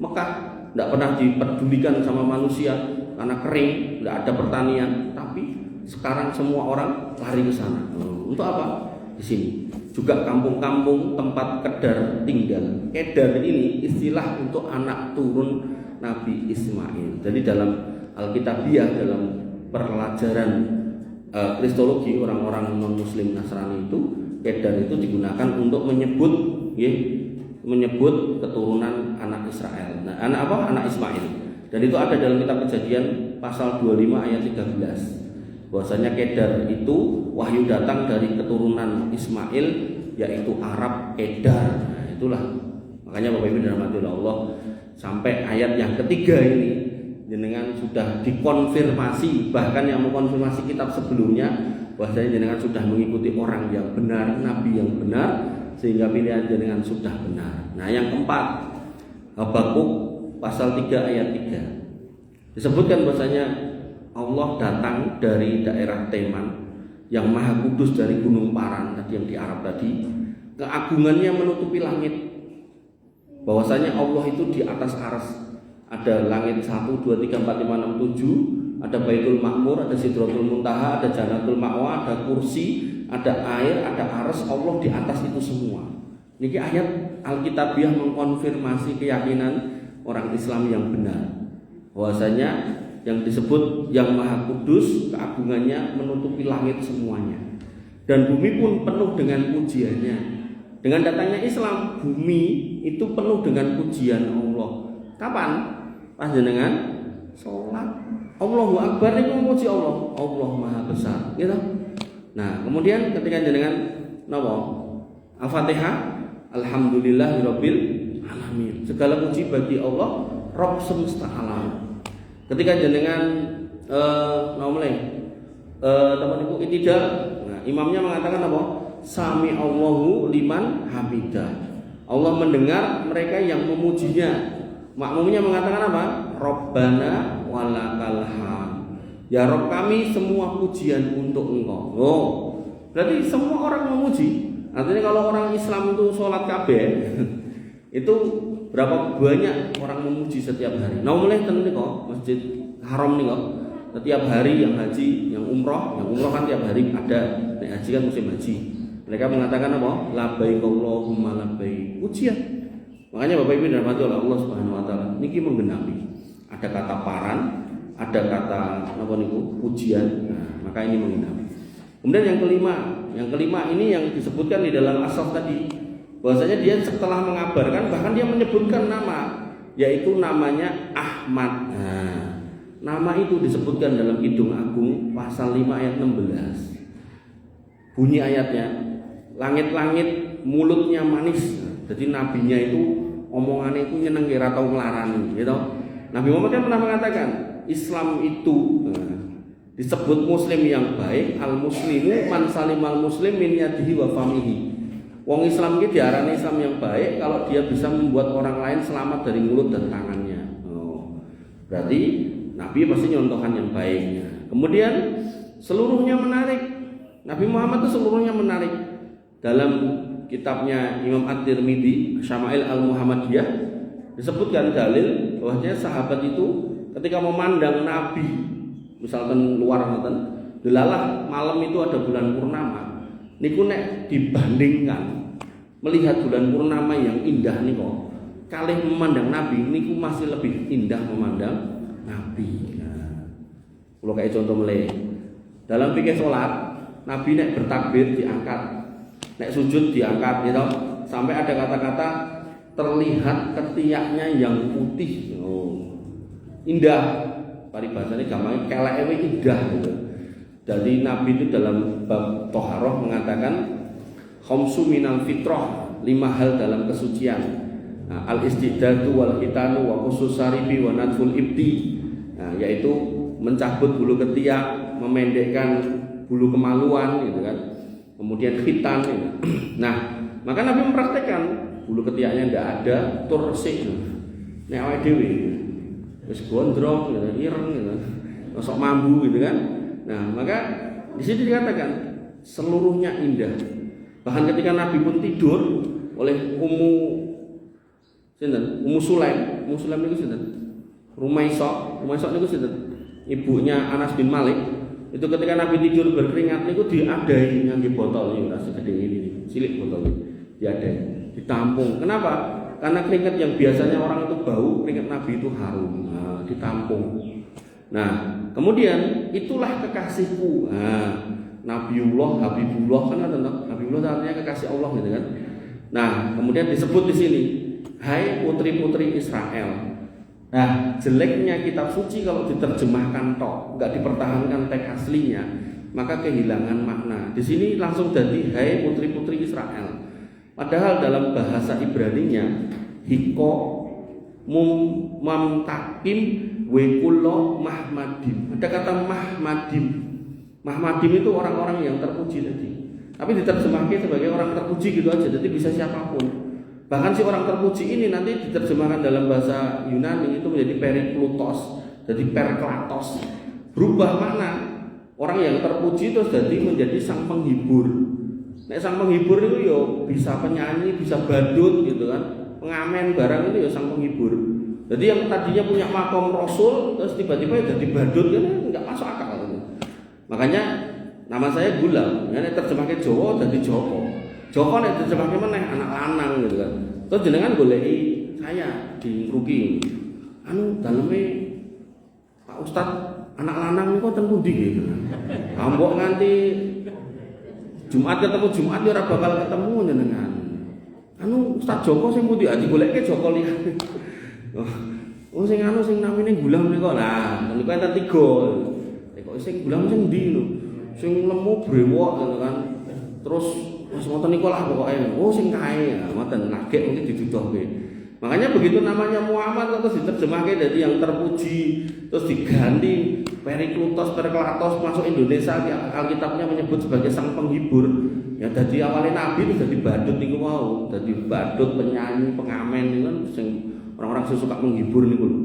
S1: Mekah tidak pernah dipedulikan sama manusia karena kering, tidak ada pertanian. Tapi sekarang semua orang lari ke sana. Untuk apa? Di sini juga kampung-kampung tempat Kedar tinggal. Kedar ini istilah untuk anak turun Nabi Ismail. Jadi dalam Alkitabiah, dalam pelajaran Kristologi orang-orang non-Muslim Nasrani itu, Kedar itu digunakan untuk menyebut keturunan anak Israel. Nah, anak apa? Anak Ismail. Dan itu ada dalam kitab Kejadian pasal 25 ayat 13. Bahwasanya Kedar itu wahyu datang dari keturunan Ismail, yaitu Arab Kedar. Nah, itulah makanya Bapak Ibu dirahmati Allah, sampai ayat yang ketiga ini jenengan sudah dikonfirmasi, bahkan yang mengkonfirmasi kitab sebelumnya, bahwasanya jenengan sudah mengikuti orang yang benar, nabi yang benar, sehingga pilihan jenengan sudah benar. Nah, yang keempat, Habakuk pasal 3 ayat 3 disebutkan bahwasanya Allah datang dari daerah Teman yang maha kudus, dari gunung Paran tadi yang di Arab tadi. Keagungannya menutupi langit. Bahwasanya Allah itu di atas arsy. Ada langit 1, 2, 3, 4, 5, 6, 7. Ada Baitul Ma'mur, ada Sidratul Muntaha, ada Jannatul Ma'wa, ada kursi, ada air, ada arsy. Allah di atas itu semua. Ini ayat Alkitabiah mengkonfirmasi keyakinan orang Islam yang benar. Bahwasanya yang disebut yang maha kudus, keagungannya menutupi langit semuanya. Dan bumi pun penuh dengan pujiannya. Dengan datangnya Islam, bumi itu penuh dengan pujian Allah. Kapan? Pas jenengan sholat, Allahu Akbar itu memuji Allah. Allah maha besar, gitu. Nah, kemudian ketika jenengan Al-Fatihah, Alhamdulillahirabbil alamin. Segala puji bagi Allah, Rabb semesta alam. Ketika jenengan teman ibu itidal, nah, imamnya mengatakan apa? Sami Allahu liman hamidah. Allah mendengar mereka yang memujinya. Makmumnya mengatakan apa? Rabbana walakal hamd. Ya Rabb kami, semua pujian untuk Engkau. Oh, berarti semua orang memuji. Artinya kalau orang Islam itu sholat kabeh, Itu berapa banyak orang memuji setiap hari. Nah, mulai ten niku Masjid Haram niku setiap hari yang haji, yang umroh kan tiap hari ada. Nek haji kan musim haji. Mereka mengatakan apa? Labbaik Allahumma labbaik. Pujian. Makanya Bapak Ibu dirahmati oleh Allah Subhanahu wa taala, niki menggenapi. Ada kata paran, ada kata apa niku? Pujian. Nah, maka ini menggenapi. Kemudian yang kelima ini yang disebutkan di dalam asal tadi. Bahwasanya dia setelah mengabarkan bahkan dia menyebutkan nama, yaitu namanya Ahmad. Nah, nama itu disebutkan dalam Kidung Agung pasal 5 ayat 16. Bunyi ayatnya, langit-langit mulutnya manis. Jadi nabinya itu omongannya itu nyeneng kira tau nglarani, gitu. Nabi Muhammad kan pernah mengatakan, Islam itu disebut muslim yang baik, al-muslimu man salimal muslim min yadihi wa famihi. Wong Islam ini diarani Islam yang baik kalau dia bisa membuat orang lain selamat dari mulut dan tangannya. Berarti Nabi pasti nyontohan yang baiknya. Kemudian seluruhnya menarik. Nabi Muhammad itu seluruhnya menarik. Dalam kitabnya Imam At-Tirmidzi, Syama'il Al-Muhammadiyah, disebutkan dalil bahwasanya sahabat itu ketika memandang Nabi, misalkan luar ngoten, delalah malam itu ada bulan purnama. Niku nek dibandingkan melihat bulan purnama yang indah niku kalih memandang Nabi niku masih lebih indah memandang Nabi. Nah, kalau kayak contoh mulai dalam fikih sholat, Nabi nek bertakbir diangkat, nek sujud diangkat, gitu. Sampai ada kata-kata terlihat ketiaknya yang putih, indah. Paribasane gampang keleke indah gitu. Jadi Nabi itu dalam bab Toharoh mengatakan khamsu minal fitrah, 5 hal dalam kesucian. Nah, al-istidadu wal hitanu wa khusus saribi wa nadful ibdi. Nah, yaitu mencabut bulu ketiak, memendekkan bulu kemaluan gitu kan. Kemudian khitan gitu. Nah, maka Nabi mempraktekkan bulu ketiaknya tidak ada, tur resik. Nek awake dhewe wis gondrong gitu, ireng gitu. Sok mambu gitu kan. Nah, maka di sini dikatakan seluruhnya indah. Bahkan ketika Nabi pun tidur oleh Ummu Sulaim niku sinten? Rumaisah niku sinten? Ibunya Anas bin Malik. Itu ketika Nabi tidur berkeringat niku diadai ngangge botol niku rasa gede ini, cilik botol diadai, ditampung. Kenapa? Karena keringat yang biasanya orang itu bau, keringat Nabi itu harum. Nah, ditampung. Nah, kemudian itulah kekasihku. Nah, Nabiullah, Habibullah kan ada Nabiullah artinya kekasih Allah gitu kan. Nah, kemudian disebut di sini, hai putri-putri Israel. Nah, jeleknya kitab suci kalau diterjemahkan tok, enggak dipertahankan teks aslinya, maka kehilangan makna. Di sini langsung jadi hai putri-putri Israel. Padahal dalam bahasa Ibraninya hiko mamtakim wekullo mahmadim. Ada kata mahmadim. Mahmadim itu orang-orang yang terpuji tadi. Tapi diterjemahkan sebagai orang terpuji gitu aja. Jadi bisa siapapun. Bahkan si orang terpuji ini nanti diterjemahkan dalam bahasa Yunani itu menjadi periklutos, jadi perklatos. Berubah makna. Orang yang terpuji terus jadi menjadi sang penghibur. Nek sang penghibur itu yo bisa penyanyi, bisa badut gitu kan. Pengamen barang itu ya sang penghibur. Jadi yang tadinya punya makom Rasul terus tiba-tiba jadi badut kan enggak masuk akal. Makanya nama saya Gulam, ya nek terjemahke Jawa dadi Joko. Joko nek terjemahke meneh anak lanang gitu kan. Terus jenengan goleki saya di Ruki. Anu daleme Pak Ustad anak lanang niku ten pundi gitu. Ambok nganti Jumat ketemu Jumat ya ora bakal ketemu jenengan. Anu Ustaz Joko sing pundi aja goleke Joko liyane. Oh sing anu sing namine Gulam niku. Nah, niku enten 3. Kok sing Gulam sing ndi lho? Sing lemu brewok ngono kan. Terus wis ngoten niku lah pokoke. Oh sing kae, ngoten nagek mungkin diduduhke. Makanya begitu namanya Muhammad terus diterjemahke jadi yang terpuji, terus diganti periklutos, perklatos masuk Indonesia Alkitabnya menyebut sebagai sang penghibur. Ya jadi awalnya Nabi itu jadi badut niku mau, jadi badut, penyanyi, pengamen niku kan sing orang-orang yang suka menghibur niku lho.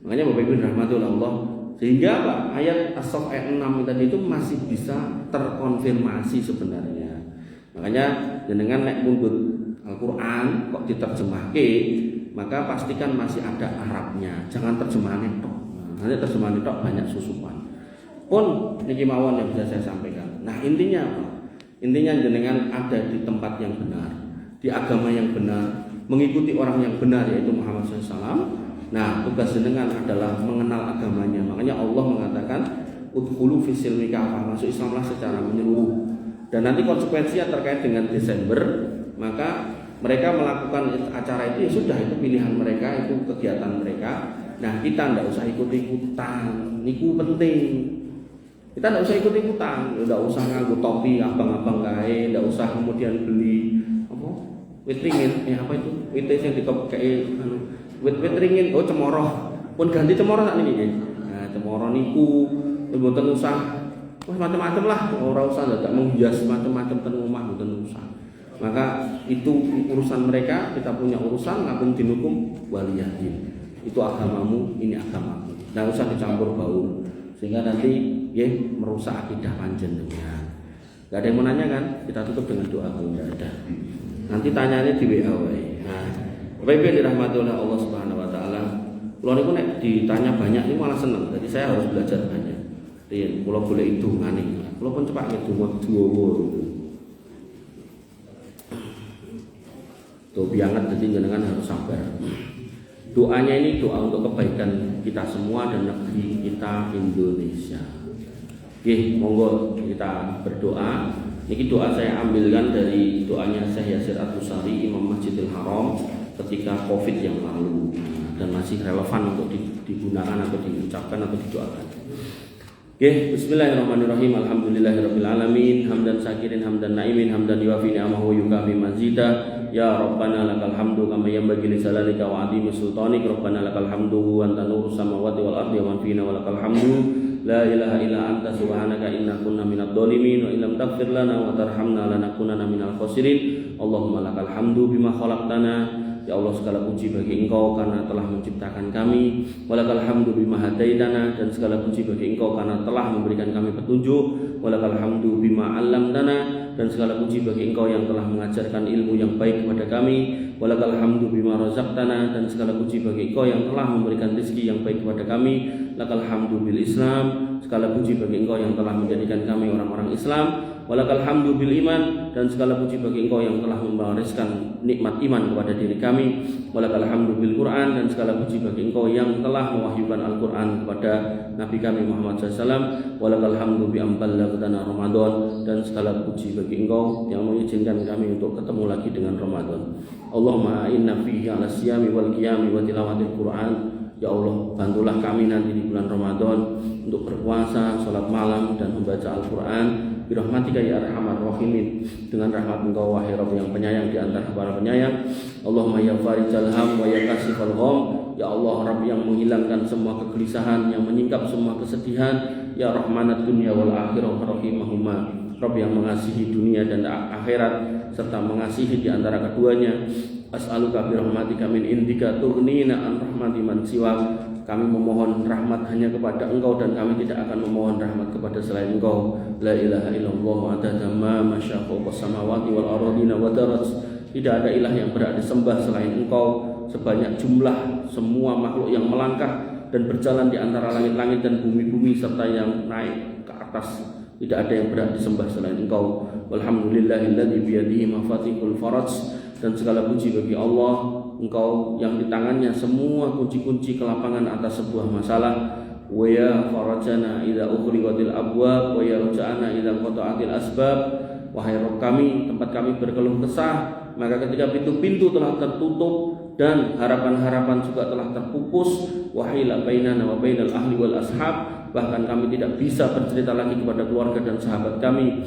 S1: Makanya Bapak Ibu dirahmati oleh Allah, sehingga Pak ayat As-Saff ayat 6 tadi itu masih bisa terkonfirmasi sebenarnya. Makanya jenengan nek mundut Al-Quran kok diterjemahke, maka pastikan masih ada Arabnya. Jangan terjemahan tok. Nanti terjemahan tok banyak susupan. Pun niki mawon yang bisa saya sampaikan. Nah, intinya apa? Intinya jenengan ada di tempat yang benar, di agama yang benar, mengikuti orang yang benar yaitu Muhammad SAW. Nah, tugas jenengan adalah mengenal agamanya. Makanya Allah mengatakan udkhulu fi silmi kafah, masuk Islamlah secara menyeluruh. Dan nanti konsekuensinya terkait dengan Desember, maka mereka melakukan acara itu ya sudah, itu pilihan mereka, itu kegiatan mereka. Nah, kita tidak usah ikut-ikutan, niku penting. Kita tidak usah ikut-ikutan, tidak usah nganggo topi abang-abang kae, tidak usah kemudian beli apa? Wit ringin, apa itu? Wit yang dikei wit ringin, oh cemoroh. Pun ganti cemoroh tak niki. Nah, cemoroh niku mboten usah macam-macam lah, ora usah dadak menghias macam-macam ten omah mboten usah. Maka itu urusan mereka, kita punya urusan lakum dinukum waliyadin. Itu agamamu, ini agamamu. Nah, usah dicampur baur sehingga nanti merusak akidah panjenengan. Gak ada yang mau nanya kan? Kita tutup dengan doa kalau tidak ada. Nanti tanyanya di WA wae. Nah, Bapak Ibu dirahmati oleh Allah Subhanahu wa taala. Kalau niku nek ditanya banyak ini malah seneng. Jadi saya harus belajar banyak. Riyen kula boleh hitungane. Kula pun cepak ngedonga dawa. Tuh biangat jadi jenengan harus sabar. Doanya ini doa untuk kebaikan kita semua dan negeri kita Indonesia. Oke, monggo kita berdoa. Ini doa saya ambilkan dari doanya Syekh Yasir At-Tusari, Imam Masjidil Haram ketika Covid yang lalu, dan masih relevan untuk digunakan atau diucapkan atau didoakan. Oke, bismillahirrahmanirrahim. Alhamdulillahirabbil alamin, hamdan syakirin hamdan naimin hamdan yuwafi ni'amahu yukafi mazida. Ya Rabbana lakal hamdu kama yanbaghi li jalalika wa 'azimi sultanik. Rabbana lakal hamdu wa anta nurus samawati wal ardi wa man fina wa lakal hamdu. La ilaha illa anta subhanaka inna kunna minadh dhalimin wa illam taghfir lana wa tarhamna lanakunanna minal khasirin. Allahumma lakal hamdu bima khalaqtana. Ya Allah, segala puji bagi Engkau karena telah menciptakan kami. Walakal hamdu bima hadaitana, dan segala puji bagi Engkau karena telah memberikan kami petunjuk. Walakal hamdu bima 'allamtana, dan segala puji bagi Engkau yang telah mengajarkan ilmu yang baik kepada kami. Walakal hamdu bima razaqtana, dan segala puji bagi Engkau yang telah memberikan rezeki yang baik kepada kami. Lakal hamdu bil Islam, segala puji bagi Engkau yang telah menjadikan kami orang-orang Islam. Walakal hamdu bil iman, dan segala puji bagi Engkau yang telah mewariskan nikmat iman kepada diri kami. Walakal hamdu bil Quran, dan segala puji bagi Engkau yang telah mewahyukan Al-Quran kepada Nabi kami Muhammad SAW. Walakal hamdu bi ambalaghtana Ramadan, dan segala puji bagi Engkau yang mengizinkan kami untuk ketemu lagi dengan Ramadan. Allahumma inna fihi ala siyami wal qiyami wa tilawatil Quran. Ya Allah, bantulah kami nanti di bulan Ramadan untuk berpuasa, sholat malam, dan membaca Al-Quran. Birahmatika ya arhamar rahimin, dengan rahmat Engkau wahai Rabb yang penyayang di antara para penyayang. Allahumma ya farijal ham wa ya kasifal gham. Ya Allah, Rabb yang menghilangkan semua kegelisahan, yang menyingkap semua kesedihan. Ya rahmanat dunya wal akhirah rahimahuma. Rabb yang mengasihi dunia dan akhirat serta mengasihi di antara keduanya. As'aluka birahmatika min indika tughnina an rahmati man siwak. Kami memohon rahmat hanya kepada Engkau, dan kami tidak akan memohon rahmat kepada selain Engkau. La ilaha illallah adada ma masya fawqas samawati wal ardina wa darat. Tidak ada ilah yang berhak disembah selain Engkau sebanyak jumlah semua makhluk yang melangkah dan berjalan di antara langit-langit dan bumi-bumi serta yang naik ke atas. Tidak ada yang berhak disembah selain Engkau. Walhamdulillahilladzi biyadihi mafatihul faraj, dan segala puji bagi Allah, Engkau yang di tangannya semua kunci-kunci kelapangan atas sebuah masalah. Wa ya farajana idza ughliqatil abwab wa ya raja'ana idza qata'atil asbab. Wahai Rabb kami, tempat kami berkeluh kesah, maka ketika pintu-pintu telah tertutup dan harapan-harapan juga telah terpupus. Wahila bainana wa bainal ahli wal ashab, bahkan kami tidak bisa bercerita lagi kepada keluarga dan sahabat kami,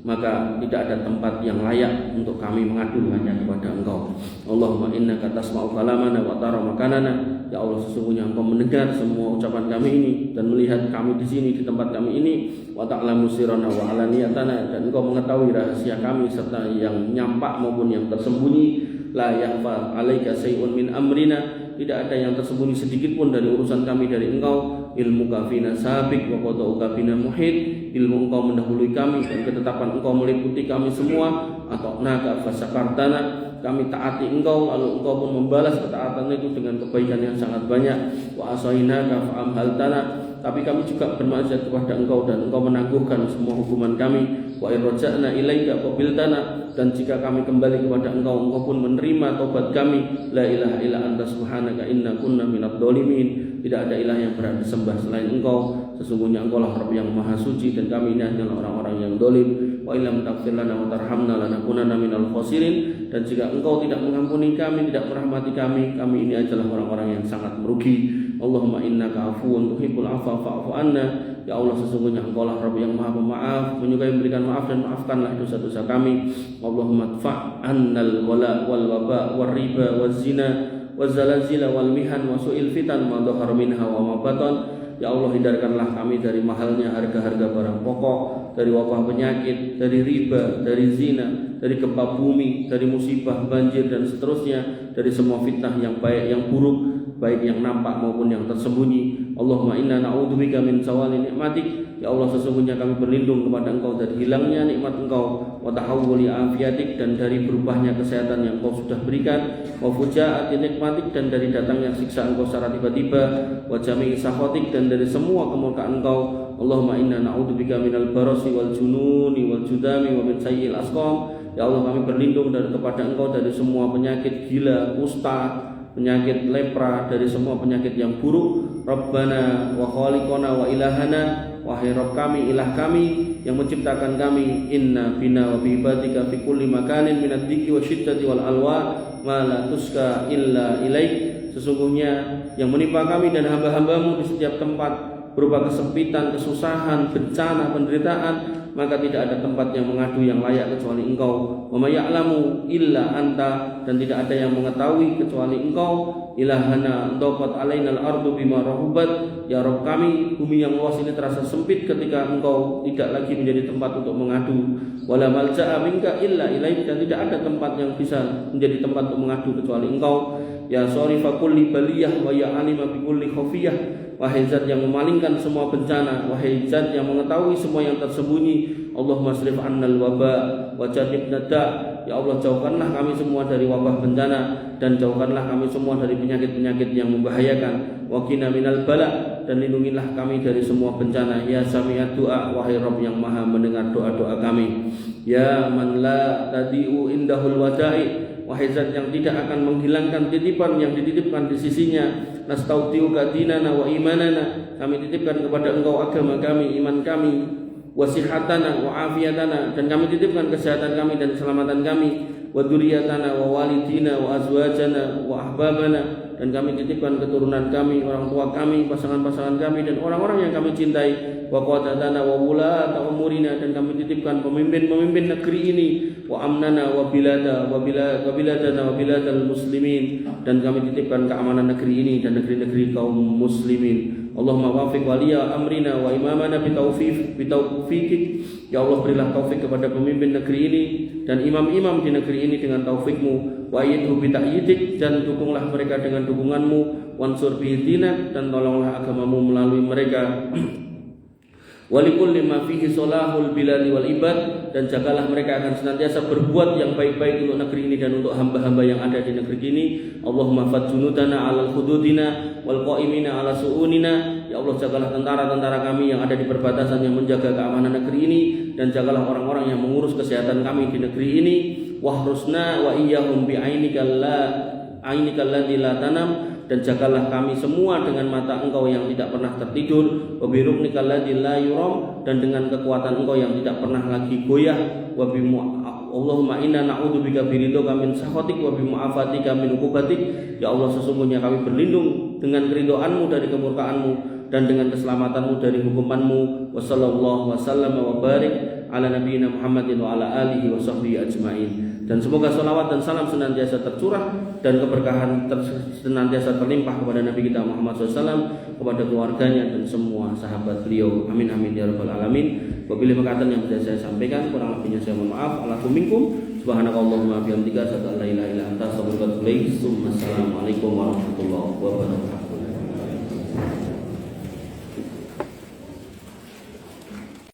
S1: maka tidak ada tempat yang layak untuk kami mengadu hanya kepada Engkau. Allahumma innaka tasma'u kalamana wa tara makanana. Ya Allah, sesungguhnya Engkau mendengar semua ucapan kami ini dan melihat kami di sini, di tempat kami ini. Wa ta'lamu sirrana wa alaniyatana, dan Engkau mengetahui rahasia kami serta yang nyampak maupun yang tersembunyi. La yakhfa 'alaika syai'un min amrina, tidak ada yang tersembunyi sedikit pun dari urusan kami dari Engkau. Ilmuka fina sabiq wa qada'uka bina muhit, ilmu Engkau mendahului kami dan ketetapan Engkau meliputi kami semua. Atau naga fasakartana, kami taati Engkau, lalu Engkau pun membalas ketaatan itu dengan kebaikan yang sangat banyak. Wa asainaka fa'amhaltana, tapi kami juga bermaksiat kepada Engkau dan Engkau menangguhkan semua hukuman kami. Wa irja'na ilaika qabiltana, dan jika kami kembali kepada Engkau, Engkau pun menerima taubat kami. La ilaha illa anta subhanaka inna kunna minadh dhalimin. Tidak ada ilah yang berhak disembah selain Engkau, sesungguhnya Engkau lah Rabb yang maha suci dan kami ini adalah orang-orang yang zalim. Wa illam taghfir lana wa tarhamna lanakunanna minal khasirin, dan jika Engkau tidak mengampuni kami, tidak merahmati kami, kami ini adalah orang-orang yang sangat merugi. Allahumma innaka afuwun tuhibbul afwa fa'fu anna. Ya Allah, sesungguhnya Engkau lah Rabb yang maha pemaaf, menyukai memberikan maaf, dan maafkanlah dosa-dosa kami. Allahumma dfa' annal wala wal waba war riba waz zina wazalazila wal mihan wa su'il fitan ma dhahar minha wa ma batan. Ya Allah, hindarkanlah kami dari mahalnya harga-harga barang pokok, dari wabah penyakit, dari riba, dari zina, dari gempa bumi, dari musibah, banjir dan seterusnya, dari semua fitnah yang baik yang buruk, baik yang nampak maupun yang tersembunyi. Allahumma inna na'udzubika min zawali ni'matik. Ya Allah, sesungguhnya kami berlindung kepada Engkau dari hilangnya nikmat Engkau, wa tahawuli afiatik, dan dari berubahnya kesehatan yang Engkau sudah berikan, wa fujaati nikmatik, dan dari datangnya siksa Engkau secara tiba-tiba, wa jami'i sakhatik, dan dari semua kemurkaan Engkau. Allahumma inna na'udzubika minal barasi wal jununi wal judami wa min sayyi'il asqam. Ya Allah, kami berlindung kepada Engkau dari semua penyakit gila, kusta, penyakit lepra, dari semua penyakit yang buruk. Rabbana wa khaliqana wa ilahana, wahai Rabb kami, ilah kami yang menciptakan kami. Inna bina wa biibadika fi kulli makanin minad dhiki wa syiddati wal alwa ma la tuska illa ilaik. Sesungguhnya yang menimpa kami dan hamba-hambamu di setiap tempat berupa kesempitan, kesusahan, bencana, penderitaan, maka tidak ada tempat yang mengadu yang layak kecuali Engkau. Wa may ya'lamu illa anta, dan tidak ada yang mengetahui kecuali Engkau. Ilahana dhaqat alainal ardu bima rahubat. Ya Rabb kami, bumi yang luas ini terasa sempit ketika Engkau tidak lagi menjadi tempat untuk mengadu. Wala malja'a minka illa ilaik, dan tidak ada tempat yang bisa menjadi tempat untuk mengadu kecuali Engkau. Ya sharifa kulli baliyah wa ya alima bi kulli khafiyah, wahai zat yang memalingkan semua bencana, wahai zat yang mengetahui semua yang tersembunyi. Allahumma srif annal waba wa jannibna da. Ya Allah, jauhkanlah kami semua dari wabah bencana, dan jauhkanlah kami semua dari penyakit-penyakit yang membahayakan. Wa qina minal bala, dan lindungilah kami dari semua bencana. Ya sami'ad du'a, wahai Rabb yang maha mendengar doa-doa kami. Ya man la tadi'u indahul wada'i, wahai zat yang tidak akan menghilangkan titipan yang dititipkan di sisinya. Nastaudiuka dinana wa imanana, kami titipkan kepada Engkau agama kami, iman kami, wasihatana wa afiyatana, dan kami titipkan kesehatan kami dan keselamatan kami, wa dzurriyyatana wa walidina wa azwajana wa ahbabana, dan kami titipkan keturunan kami, orang tua kami, pasangan-pasangan kami, dan orang-orang yang kami cintai, wa qadatana wa wulata umurina, dan kami titipkan pemimpin-pemimpin negeri ini, wa amnana wa biladana wa biladal muslimin, dan kami titipkan keamanan negeri ini dan negeri-negeri kaum muslimin. Allahumma wafiq waliya amrina wa imamana bitaufikik. Ya Allah, berilah taufik kepada pemimpin negeri ini dan imam-imam di negeri ini dengan taufikmu. Wa ayyidhu bita'yidik, dan dukunglah mereka dengan dukunganmu. Wansur bihidina, dan tolonglah agamamu melalui mereka. Walikulli ma fihi solahul biladi wal ibad, dan jagalah mereka akan senantiasa berbuat yang baik-baik untuk negeri ini dan untuk hamba-hamba yang ada di negeri ini. Allahumma fadjunudana alal hududina wal qaimina ala su'unina. Ya Allah, jagalah tentara-tentara kami yang ada di perbatasan yang menjaga keamanan negeri ini, dan jagalah orang-orang yang mengurus kesehatan kami di negeri ini. Wahrusna wa iyyahum bi ainikal ladzi la tanam, dan jagalah kami semua dengan mata Engkau yang tidak pernah tertidur, wa bi ruknikal ladzi la yuram, dan dengan kekuatan Engkau yang tidak pernah lagi goyah, wa bi Allahumma inna na'udzubika biridhoka min sakhatik wa bi mu'afatika min uqubatik. Ya Allah, sesungguhnya kami berlindung dengan keridhaan-Mu dari kemurkaan-Mu, dan dengan keselamatanmu dari hukumanmu. Wassallallahu wasallam wa barik ala nabiyina Muhammadin wa ala alihi wa sahbihi ajma'in. Dan semoga salawat dan salam senantiasa tercurah dan keberkahan senantiasa terlimpah kepada Nabi kita Muhammad SAW, kepada keluarganya dan semua sahabat beliau. Amin amin ya rabbal alamin. Wabillahi perkataan yang bisa saya sampaikan, kurang lebihnya saya mohon maaf. Alaikum minkum. Subhanakallahumma bihamdika asyhadu an la ilaha illa anta astaghfiruka wa atubu ilaik. Assalamualaikum warahmatullahi wabarakatuh.